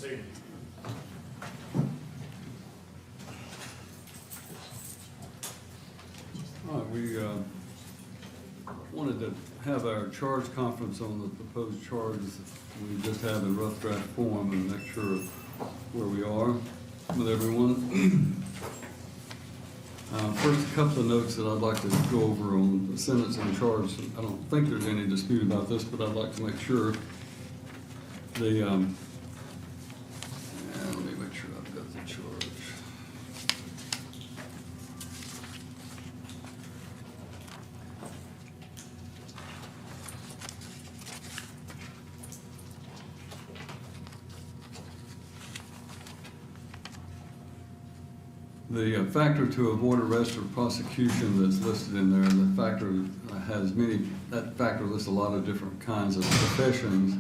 proceed. All right, we wanted to have our charge conference on the proposed charges we just have in rough draft form and make sure where we are with everyone. First, a couple of notes that I'd like to go over on the sentence and charge. I don't think there's any dispute about this, but I'd like to make sure the, let me make sure I've got the charge. The factor to avoid arrest or prosecution that's listed in there, the factor has that factor lists a lot of different kinds of professions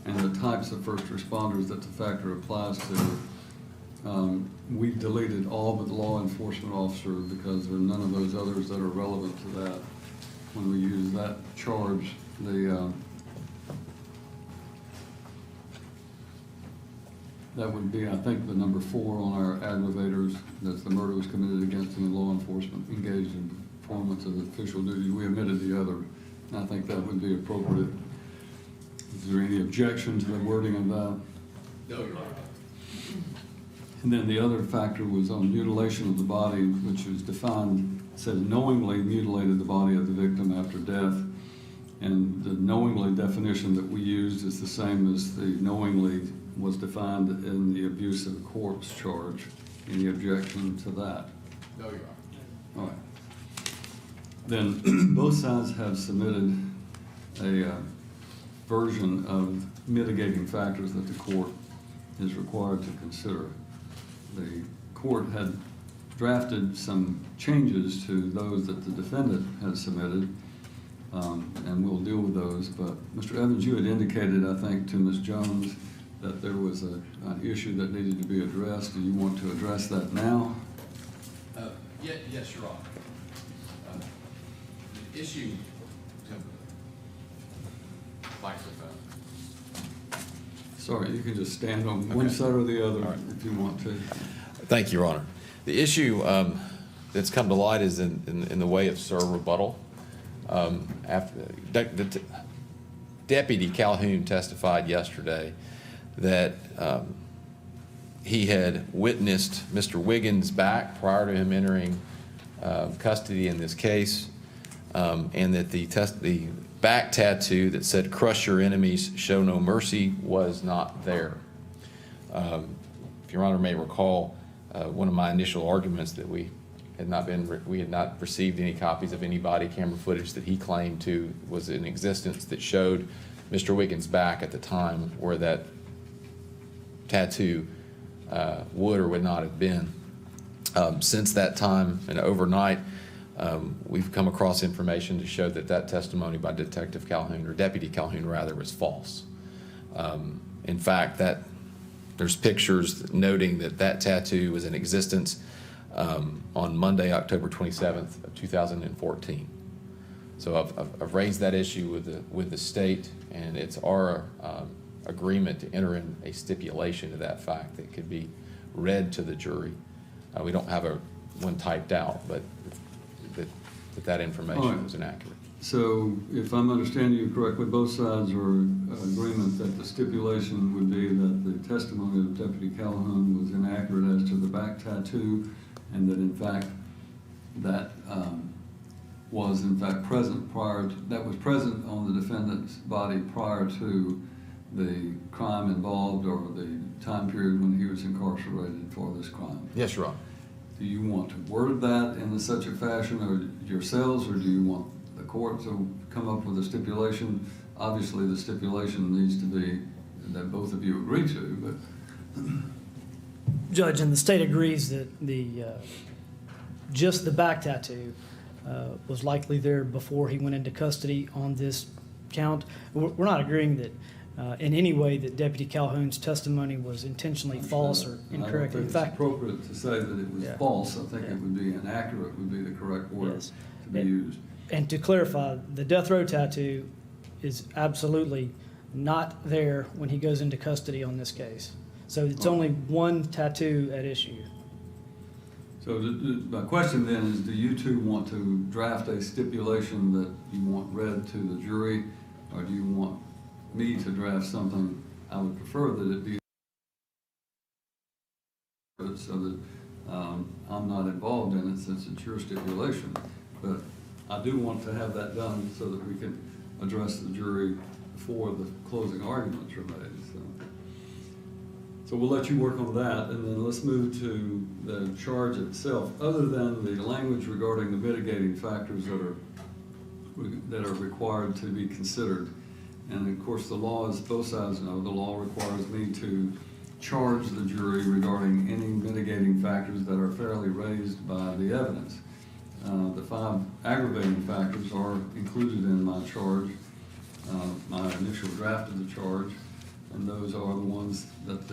and the types of first responders that the factor applies to. We deleted all but law enforcement officer because there are none of those others that are relevant to that. When we use that charge, that would be, I think, the number 4 on our aggravators, that's the murder was committed against any law enforcement engaged in performance of official duties. We omitted the other, and I think that would be appropriate. Is there any objection to the wording of that? No, Your Honor. And then the other factor was on mutilation of the body, which is defined, says knowingly mutilated the body of the victim after death. And the knowingly definition that we used is the same as the knowingly was defined in the abuse of a corpse charge. Any objection to that? No, Your Honor. All right. Then both sides have submitted a version of mitigating factors that the court is required to consider. The court had drafted some changes to those that the defendant had submitted, and we'll deal with those. But Mr. Evans, you had indicated, I think, to Ms. Jones that there was an issue that needed to be addressed. Do you want to address that now? Yes, Your Honor. The issue, microphone. Sorry, you can just stand on one side or the other if you want to. Thank you, Your Honor. The issue that's come to light is in the way of rebuttal. Deputy Calhoun testified yesterday that he had witnessed Mr. Wiggins back prior to him entering custody in this case, and that the back tattoo that said "Crush your enemies, show no mercy" was not there. If Your Honor may recall, one of my initial arguments that we had not received any copies of any body camera footage that he claimed to was in existence that showed Mr. Wiggins back at the time where that tattoo would or would not have been. Since that time and overnight, we've come across information to show that testimony by Detective Calhoun, or Deputy Calhoun rather, was false. In fact, there's pictures noting that tattoo was in existence on Monday, October 27th of 2014. So I've raised that issue with the state, and it's our agreement to enter in a stipulation to that fact that could be read to the jury. We don't have one typed out, but that information was inaccurate. So if I'm understanding you correctly, both sides are in agreement that the stipulation would be that the testimony of Deputy Calhoun was inaccurate as to the back tattoo, and that in fact that was in fact present that was present on the defendant's body prior to the crime involved or the time period when he was incarcerated for this crime. Yes, Your Honor. Do you want to word that in such a fashion or yourselves, or do you want the court to come up with a stipulation? Obviously the stipulation needs to be that both of you agree to, but Judge, and the state agrees that just the back tattoo was likely there before he went into custody on this count. We're not agreeing that in any way that Deputy Calhoun's testimony was intentionally false or incorrect. I don't think In fact, it's appropriate to say that it was false. I think it would be inaccurate would be the correct word to be used. And to clarify, the death row tattoo is absolutely not there when he goes into custody on this case. So it's only one tattoo at issue. So my question then is, do you two want to draft a stipulation that you want read to the jury, or do you want me to draft something? I would prefer that it be so that I'm not involved in it, since it's your stipulation. But I do want to have that done so that we can address the jury before the closing arguments are made. So we'll let you work on that, and then let's move to the charge itself. Other than the language regarding the mitigating factors that are required to be considered, and of course the law, as both sides know, the law requires me to charge the jury regarding any mitigating factors that are fairly raised by the evidence. The 5 aggravating factors are included in my charge, my initial draft of the charge, and those are the ones that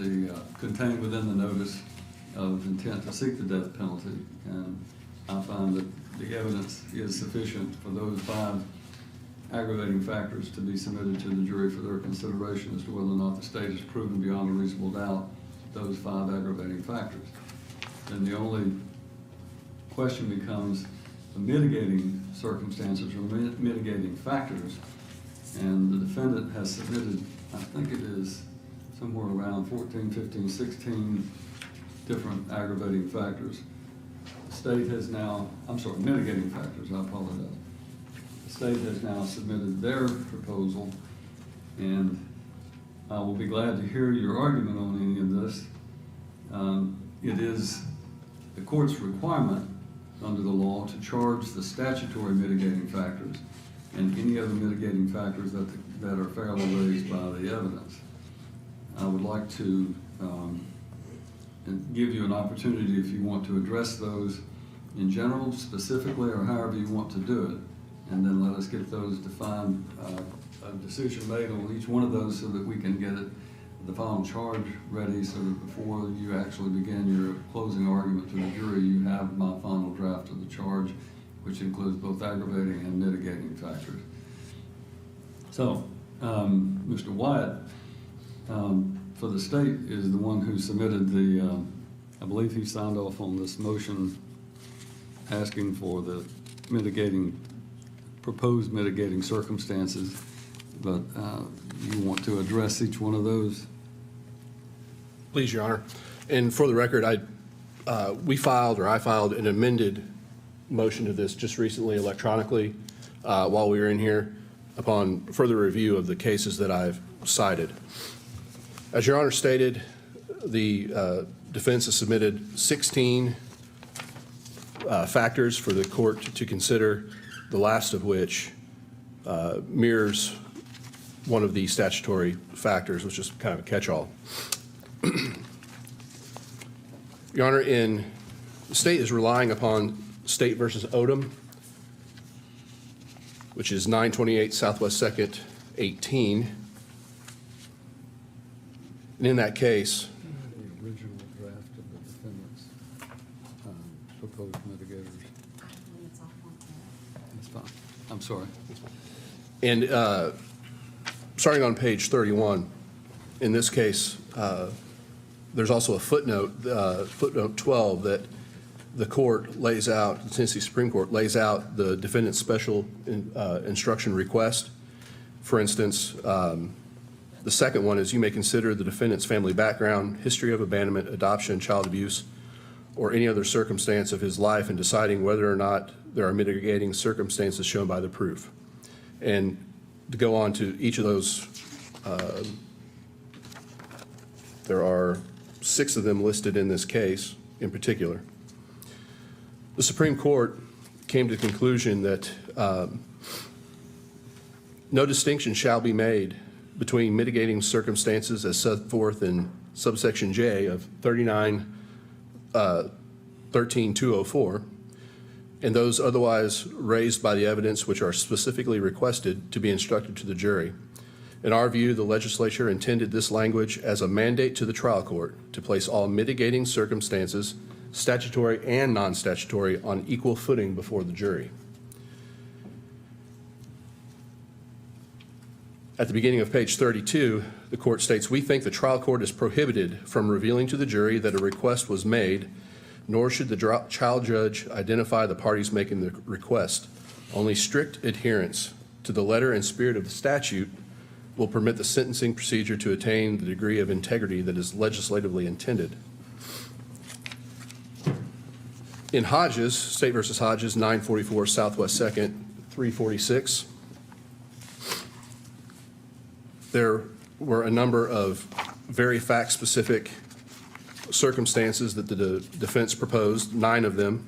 contained within the notice of intent to seek the death penalty. And I find that the evidence is sufficient for those 5 aggravating factors to be submitted to the jury for their consideration as to whether or not the state has proven beyond a reasonable doubt those 5 aggravating factors. Then the only question becomes the mitigating circumstances or mitigating factors. And the defendant has submitted, I think it is somewhere around 14, 15, 16 different aggravating factors. The state has now, mitigating factors, I apologize. The state has now submitted their proposal, and I will be glad to hear your argument on any of this. It is the court's requirement under the law to charge the statutory mitigating factors and any other mitigating factors that are fairly raised by the evidence. I would like to give you an opportunity if you want to address those in general, specifically, or however you want to do it. And then let us get those defined, a decision made on each one of those so that we can get the final charge ready, so that before you actually begin your closing argument to the jury, you have my final draft of the charge, which includes both aggravating and mitigating factors. So, Mr. Wyatt, for the state, is the one who submitted I believe he signed off on this motion asking for the proposed mitigating circumstances, but you want to address each one of those? Please, Your Honor. And for the record, I filed an amended motion to this just recently electronically while we were in here upon further review of the cases that I've cited. As Your Honor stated, the defense has submitted 16 factors for the court to consider, the last of which mirrors one of the statutory factors, which is kind of a catch-all. Your Honor, the state is relying upon State versus Odom, which is 928 Southwest 2nd, 18. And in that case, The original draft of the defendant's proposed mitigators. That's fine. I'm sorry. and starting on page 31, in this case, there's also a footnote, footnote 12, that the court lays out, the Tennessee Supreme Court lays out the defendant's special instruction request. For instance, the second one is, you may consider the defendant's family background, history of abandonment, adoption, child abuse, or any other circumstance of his life in deciding whether or not there are mitigating circumstances shown by the proof. And to go on to each of those, there are 6 of them listed in this case in particular. The Supreme Court came to the conclusion that no distinction shall be made between mitigating circumstances as set forth in subsection J of 39-13-204 and those otherwise raised by the evidence which are specifically requested to be instructed to the jury. In our view, the legislature intended this language as a mandate to the trial court to place all mitigating circumstances, statutory and non-statutory, on equal footing before the jury. At the beginning of page 32, the court states, "We think the trial court is prohibited from revealing to the jury that a request was made, nor should the trial judge identify the parties making the request. Only strict adherence to the letter and spirit of the statute will permit the sentencing procedure to attain the degree of integrity that is legislatively intended." In Hodges, State versus Hodges, 944 Southwest 2nd, 346, there were a number of very fact-specific circumstances that the defense proposed, 9 of them,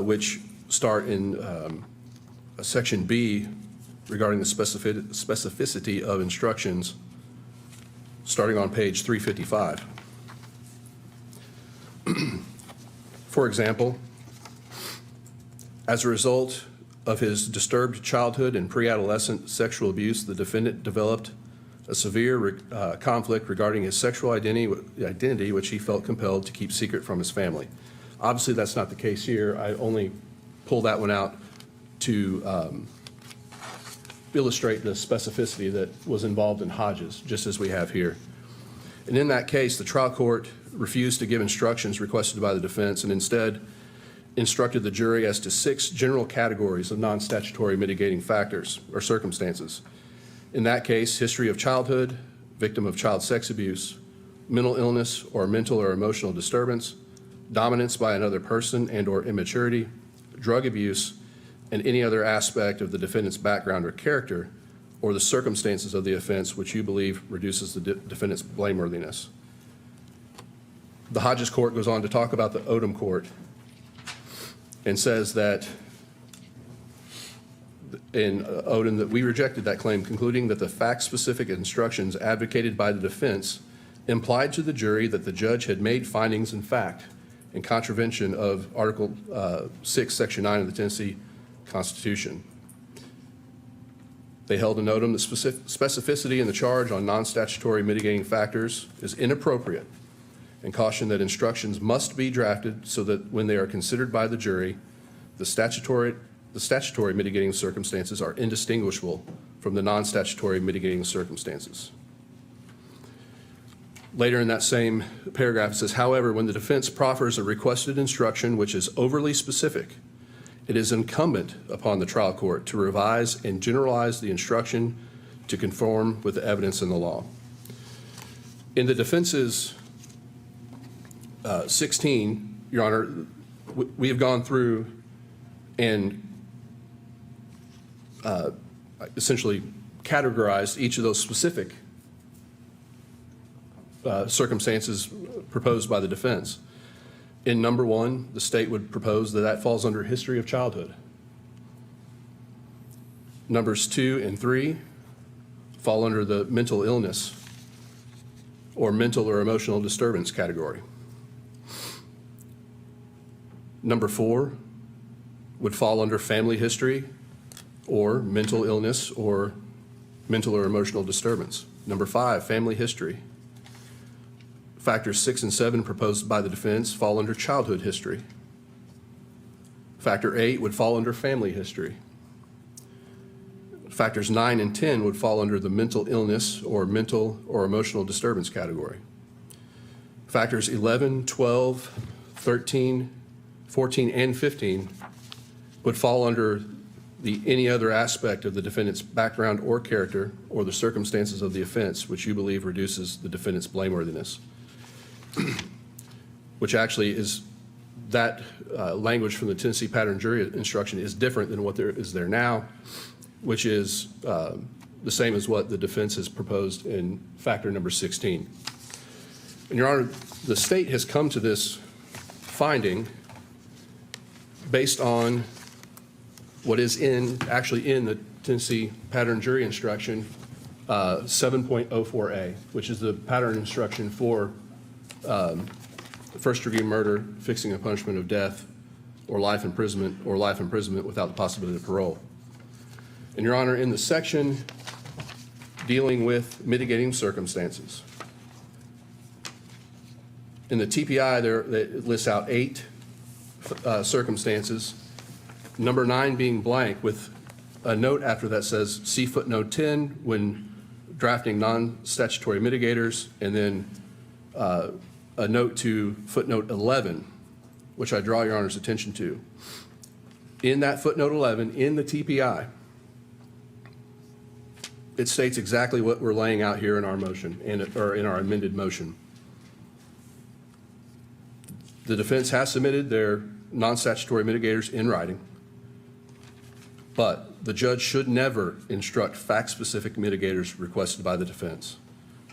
which start in Section B regarding the specificity of instructions, starting on page 355. For example, as a result of his disturbed childhood and pre-adolescent sexual abuse, the defendant developed a severe conflict regarding his sexual identity, which he felt compelled to keep secret from his family. Obviously, that's not the case here. I only pull that one out to illustrate the specificity that was involved in Hodges, just as we have here. And in that case, the trial court refused to give instructions requested by the defense and instead instructed the jury as to 6 general categories of non-statutory mitigating factors or circumstances. In that case, history of childhood, victim of child sex abuse, mental illness or mental or emotional disturbance, dominance by another person and or immaturity, drug abuse, and any other aspect of the defendant's background or character or the circumstances of the offense which you believe reduces the defendant's blameworthiness. The Hodges court goes on to talk about the Odom court and says that in Odom that we rejected that claim, concluding that the fact-specific instructions advocated by the defense implied to the jury that the judge had made findings in fact in contravention of Article 6, Section 9 of the Tennessee Constitution. They held in Odom that specificity in the charge on non-statutory mitigating factors is inappropriate and cautioned that instructions must be drafted so that when they are considered by the jury, the statutory mitigating circumstances are indistinguishable from the non-statutory mitigating circumstances. Later in that same paragraph, it says, however, when the defense proffers a requested instruction which is overly specific, it is incumbent upon the trial court to revise and generalize the instruction to conform with the evidence in the law. In the defense's 16, Your Honor, we have gone through and essentially categorized each of those specific circumstances proposed by the defense. In number 1, the state would propose that that falls under history of childhood. Numbers 2 and 3 fall under the mental illness or mental or emotional disturbance category. Number 4 would fall under family history or mental illness or mental or emotional disturbance. Number 5, family history. Factors 6 and 7 proposed by the defense fall under childhood history. Factor 8 would fall under family history. Factors 9 and 10 would fall under the mental illness or mental or emotional disturbance category. Factors 11, 12, 13, 14, and 15 would fall under the any other aspect of the defendant's background or character or the circumstances of the offense which you believe reduces the defendant's blameworthiness. Which actually is that language from the Tennessee pattern jury instruction is different than what there is there now, which is the same as what the defense has proposed in factor number 16. And Your Honor, the state has come to this finding based on what is actually in the Tennessee pattern jury instruction 7.04a, which is the pattern instruction for first-degree murder, fixing a punishment of death, or life imprisonment without the possibility of parole. And Your Honor, in the section dealing with mitigating circumstances, in the TPI it lists out 8 circumstances, number 9 being blank with a note after that says, see footnote 10 when drafting non-statutory mitigators, and then a note to footnote 11, which I draw your Honor's attention to. In that footnote 11, in the TPI, it states exactly what we're laying out here in our motion, or in our amended motion. The defense has submitted their non-statutory mitigators in writing, but the judge should never instruct fact-specific mitigators requested by the defense.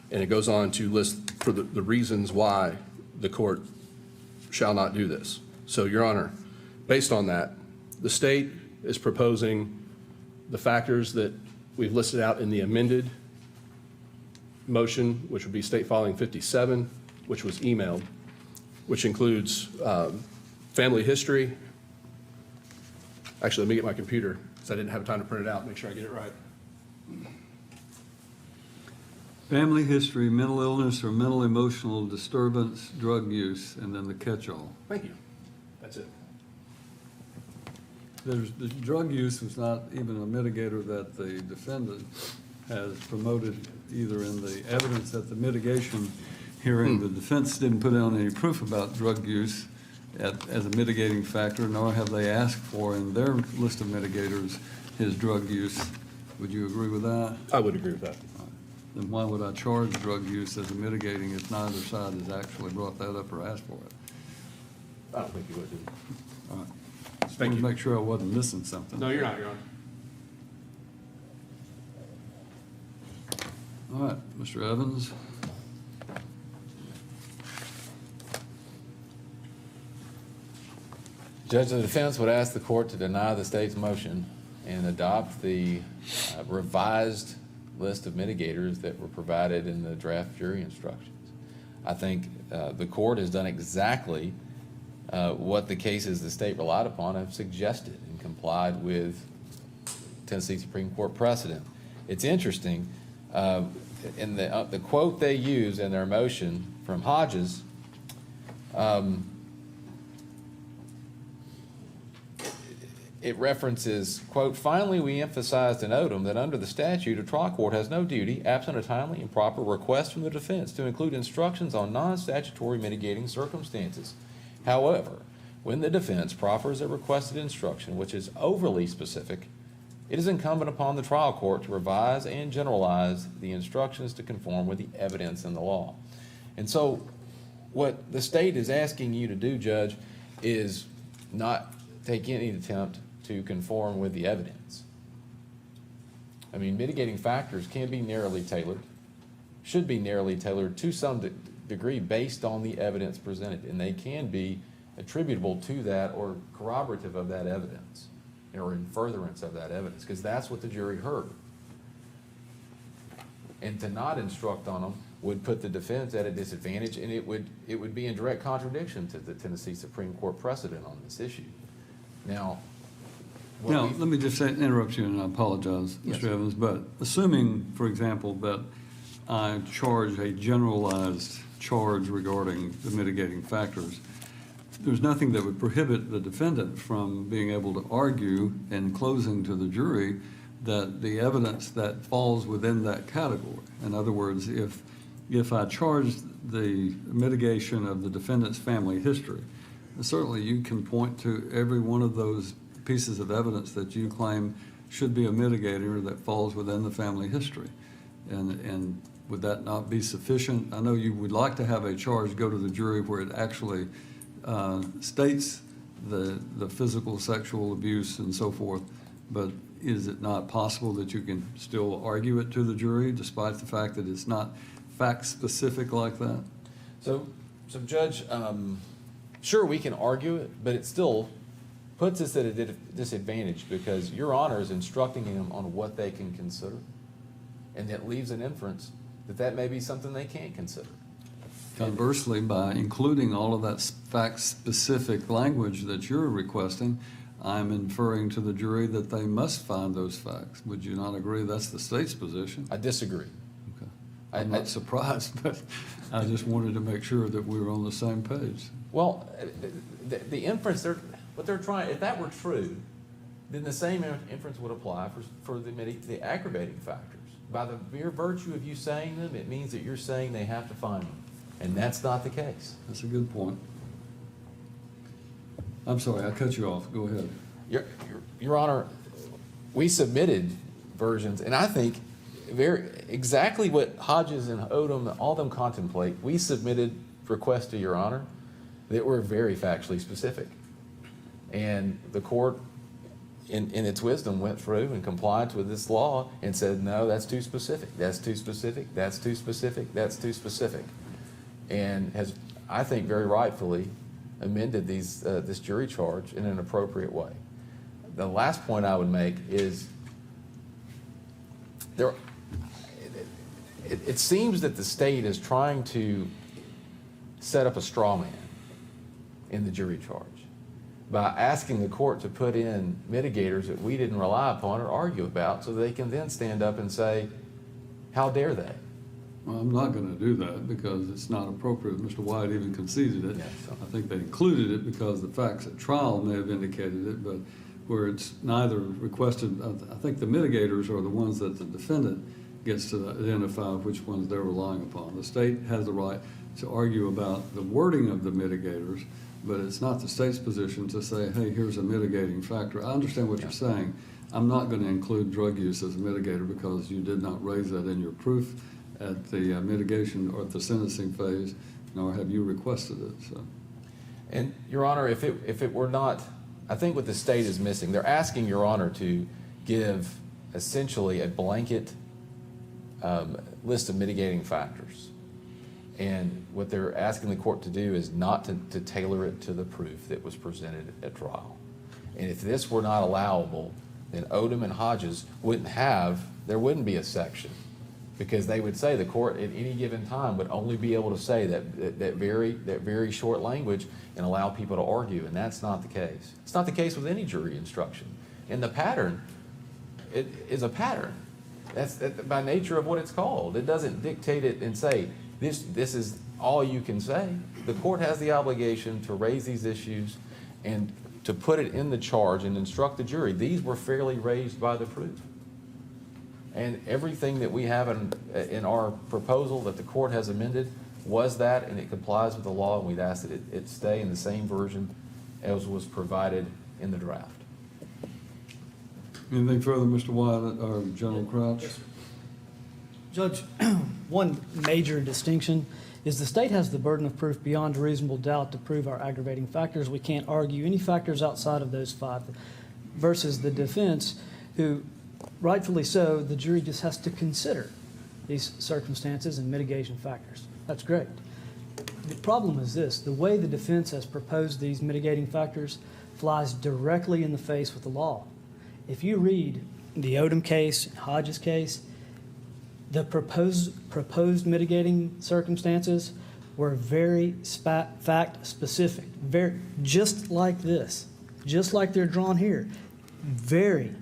And it goes on to list for the reasons why the court shall not do this. So, Your Honor, based on that, the state is proposing the factors that we've listed out in the amended motion, which would be State Filing 57, which was emailed, which includes family history. Actually, let me get my computer, because I didn't have time to print it out, make sure I get it right. Family history, mental illness or mental emotional disturbance, drug use, and then the catch-all. Thank you. That's it. The drug use was not even a mitigator that the defendant has promoted either in the evidence at the mitigation hearing. The defense didn't put down any proof about drug use as a mitigating factor, nor have they asked for in their list of mitigators his drug use. Would you agree with that? I would agree with that. Then why would I charge drug use as a mitigating if neither side has actually brought that up or asked for it? I don't think you would do. All right. Just Thank wanted to you. make sure I wasn't missing something. No, you're not, Your Honor. All right, Mr. Evans. Judge of the defense would ask the court to deny the state's motion and adopt the revised list of mitigators that were provided in the draft jury instructions. I think the court has done exactly what the cases the state relied upon have suggested and complied with Tennessee Supreme Court precedent. It's interesting, in the quote they use in their motion from Hodges, it references, quote, finally, we emphasized in Odom that under the statute, a trial court has no duty, absent a timely and proper request from the defense, to include instructions on non-statutory mitigating circumstances. However, when the defense proffers a requested instruction which is overly specific, it is incumbent upon the trial court to revise and generalize the instructions to conform with the evidence in the law. And so what the state is asking you to do, Judge, is not take any attempt to conform with the evidence. I mean, mitigating factors can be narrowly tailored, should be narrowly tailored to some degree based on the evidence presented, and they can be attributable to that or corroborative of that evidence or in furtherance of that evidence, because that's what the jury heard. And to not instruct on them would put the defense at a disadvantage, and it would be in direct contradiction to the Tennessee Supreme Court precedent on this issue. Now, Let me just interrupt you, and I apologize, Yes. Mr. Evans, but assuming, for example, that I charge a generalized charge regarding the mitigating factors, there's nothing that would prohibit the defendant from being able to argue in closing to the jury that the evidence that falls within that category. In other words, if I charge the mitigation of the defendant's family history, certainly you can point to every one of those pieces of evidence that you claim should be a mitigator that falls within the family history. And would that not be sufficient? I know you would like to have a charge go to the jury where it actually states the physical, sexual abuse and so forth, but is it not possible that you can still argue it to the jury despite the fact that it's not fact-specific like that? So Judge, sure, we can argue it, but it still puts us at a disadvantage because Your Honor is instructing them on what they can consider, and that leaves an inference that may be something they can't consider. Conversely, by including all of that fact-specific language that you're requesting, I'm inferring to the jury that they must find those facts. Would you not agree that's the state's position? I disagree. Okay. I'm not surprised, but I just wanted to make sure that we were on the same page. Well, the inference, what they're trying, if that were true, then the same inference would apply for the aggravating factors. By the mere virtue of you saying them, it means that you're saying they have to find them. And that's not the case. That's a good point. I'm sorry, I cut you off. Go ahead. Your Honor, we submitted versions, and I think exactly what Hodges and Odom, all of them contemplate. We submitted requests to Your Honor that were very factually specific. And the court, in its wisdom, went through and complied with this law and said, no, that's too specific, that's too specific, that's too specific, that's too specific. And has, I think very rightfully, amended this jury charge in an appropriate way. The last point I would make is it seems that the state is trying to set up a straw man in the jury charge by asking the court to put in mitigators that we didn't rely upon or argue about, so they can then stand up and say, how dare they? Well, I'm not going to do that because it's not appropriate. Mr. White even conceded it. Yes. I think they included it because the facts at trial may have indicated it, but where it's neither requested, I think the mitigators are the ones that the defendant gets to identify which ones they're relying upon. The state has the right to argue about the wording of the mitigators, but it's not the state's position to say, hey, here's a mitigating factor. I understand what you're saying. I'm not going to include drug use as a mitigator because you did not raise that in your proof at the mitigation or at the sentencing phase, nor have you requested it. So, And Your Honor, if it were not, I think what the state is missing, they're asking Your Honor to give essentially a blanket list of mitigating factors. And what they're asking the court to do is not to tailor it to the proof that was presented at trial. And if this were not allowable, then Odom and Hodges there wouldn't be a section, because they would say the court at any given time would only be able to say that very short language and allow people to argue, and that's not the case. It's not the case with any jury instruction. And the pattern, it is a pattern. That's by nature of what it's called. It doesn't dictate it and say, this is all you can say. The court has the obligation to raise these issues and to put it in the charge and instruct the jury. These were fairly raised by the proof. And everything that we have in our proposal that the court has amended was that, and it complies with the law, and we'd ask that it stay in the same version as was provided in the draft. anything further, Mr. White or General Crouch? Yes, sir. Judge, one major distinction is the state has the burden of proof beyond a reasonable doubt to prove our aggravating factors. We can't argue any factors outside of those five, versus the defense, who, rightfully so, the jury just has to consider these circumstances and mitigation factors. That's great. The problem is this: the way the defense has proposed these mitigating factors flies directly in the face with the law. If you read the Odom case, Hodges case, the proposed mitigating circumstances were very fact specific, very just like this, just like they're drawn here, very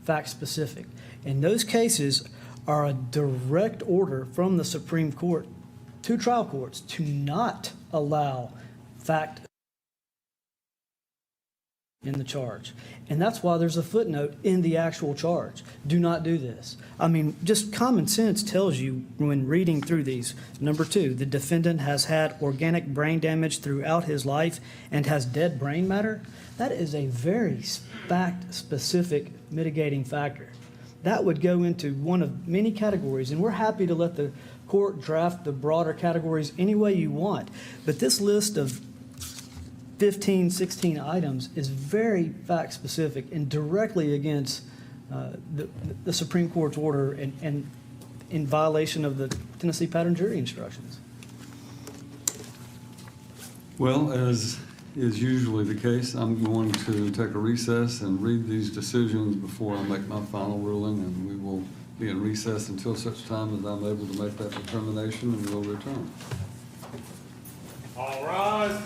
fact specific. And those cases are a direct order from the Supreme Court to trial courts to not allow fact in the charge. And that's why there's a footnote in the actual charge. Do not do this. I mean, just common sense tells you when reading through these. Number 2, the defendant has had organic brain damage throughout his life and has dead brain matter. That is a very fact-specific mitigating factor. That would go into one of many categories, and we're happy to let the court draft the broader categories any way you want. But this list of 15, 16 items is very fact-specific and directly against the Supreme Court's order and in violation of the Tennessee pattern jury instructions. Well, as is usually the case, I'm going to take a recess and read these decisions before I make my final ruling, and we will be in recess until such time as I'm able to make that determination, and we'll return. All rise.